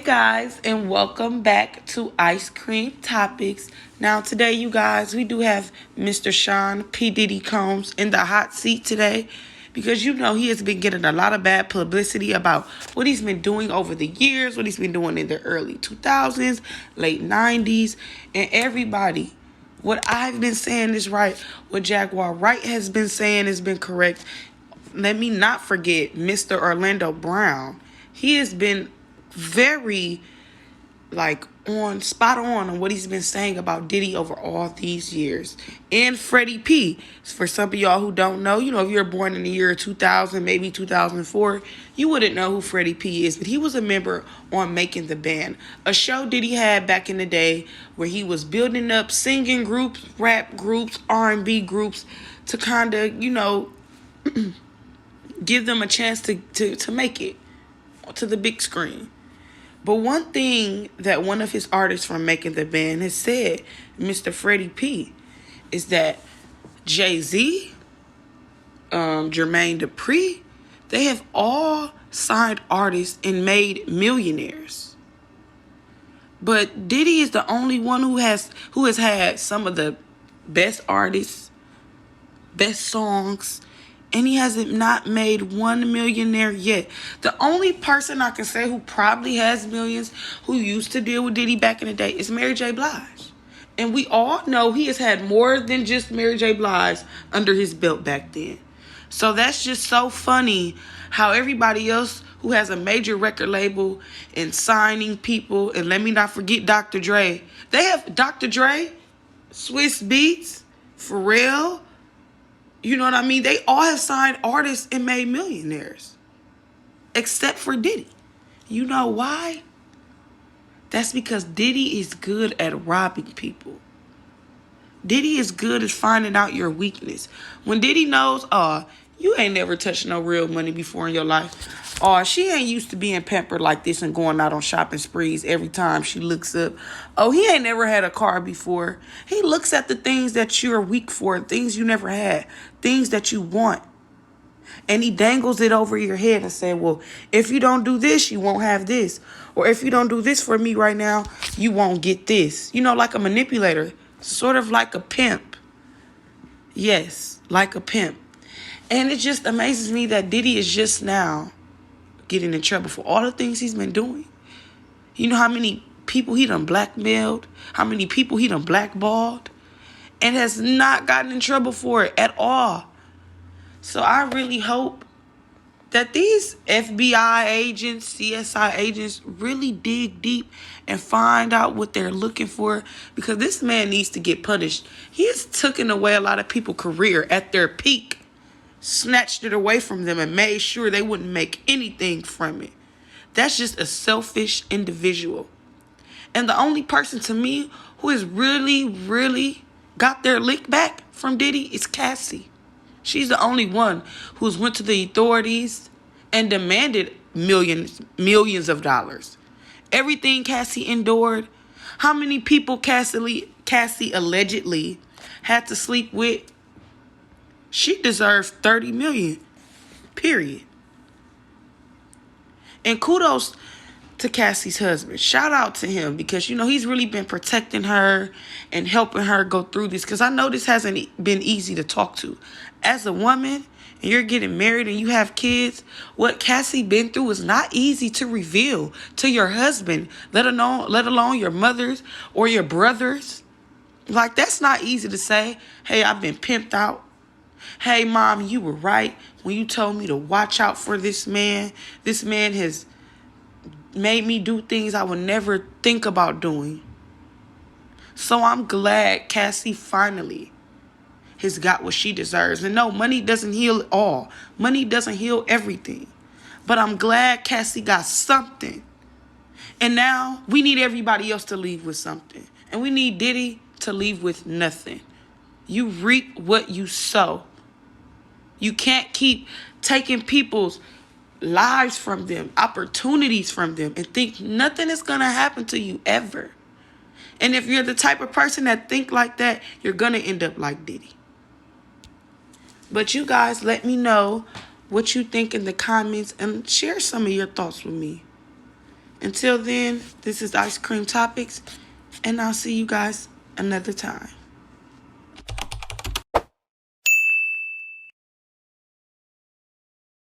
guys, and welcome back to Ice Cream Topics. Now, today, you guys, we do have Mr. Sean P. Diddy Combs in the hot seat today because he has been getting a lot of bad publicity about what he's been doing over the years, what he's been doing in the early 2000s, late 90s, and everybody. What I've been saying is right. What Jaguar Wright has been saying has been correct. Let me not forget Mr. Orlando Brown. He has been very spot on what he's been saying about Diddy over all these years. And Freddie P. For some of y'all who don't know, if you're born in the year 2000, maybe 2004, you wouldn't know who Freddie P is, but he was a member on Making the Band, a show Diddy had back in the day where he was building up singing groups, rap groups, R&B groups to kind of, give them a chance to make it to the big screen. But one thing that one of his artists from Making the Band has said, Mr. Freddie P, is that Jay-Z, Jermaine Dupri, they have all signed artists and made millionaires. But Diddy is the only one who has had some of the best artists, best songs, and he hasn't not made one millionaire yet. The only person I can say who probably has millions, who used to deal with Diddy back in the day, is Mary J. Blige. And we all know he has had more than just Mary J. Blige under his belt back then. So that's just so funny how everybody else who has a major record label and signing people, and let me not forget Dr. Dre. They have Dr. Dre, Swiss Beats, Pharrell. You know what I mean? They all have signed artists and made millionaires. Except for Diddy. You know why? That's because Diddy is good at robbing people. Diddy is good at finding out your weakness. When Diddy knows, you ain't never touched no real money before in your life. She ain't used to being pampered like this and going out on shopping sprees every time she looks up. He ain't never had a car before. He looks at the things that you're weak for, things you never had, things that you want. And he dangles it over your head and say, well, if you don't do this, you won't have this. Or if you don't do this for me right now, you won't get this. Like a manipulator, sort of like a pimp. Yes, like a pimp. And it just amazes me that Diddy is just now getting in trouble for all the things he's been doing. You know how many people he done blackmailed, how many people he done blackballed, and has not gotten in trouble for it at all. So I really hope that these FBI agents, CSI agents, really dig deep and find out what they're looking for, because this man needs to get punished. He has taken away a lot of people's career at their peak, snatched it away from them and made sure they wouldn't make anything from it. That's just a selfish individual. And the only person to me who has really, really got their lick back from Diddy is Cassie. She's the only one who's went to the authorities and demanded millions of dollars. Everything Cassie endured, how many people Cassie allegedly had to sleep with, she deserves $30 million, period. And kudos to Cassie's husband. Shout out to him because, he's really been protecting her and helping her go through this, because I know this hasn't been easy to talk to. As a woman, and you're getting married and you have kids, what Cassie been through is not easy to reveal to your husband, let alone your mothers or your brothers. That's not easy to say, hey, I've been pimped out. Hey, Mom, you were right when you told me to watch out for this man. This man has made me do things I would never think about doing. So I'm glad Cassie finally has got what she deserves. And no, money doesn't heal all. Money doesn't heal everything. But I'm glad Cassie got something. And now we need everybody else to leave with something. And we need Diddy to leave with nothing. You reap what you sow. You can't keep taking people's lives from them, opportunities from them, and think nothing is going to happen to you ever. And if you're the type of person that think like that, you're going to end up like Diddy. But you guys, let me know what you think in the comments and share some of your thoughts with me. Until then, this is Ice Cream Topics, and I'll see you guys another time.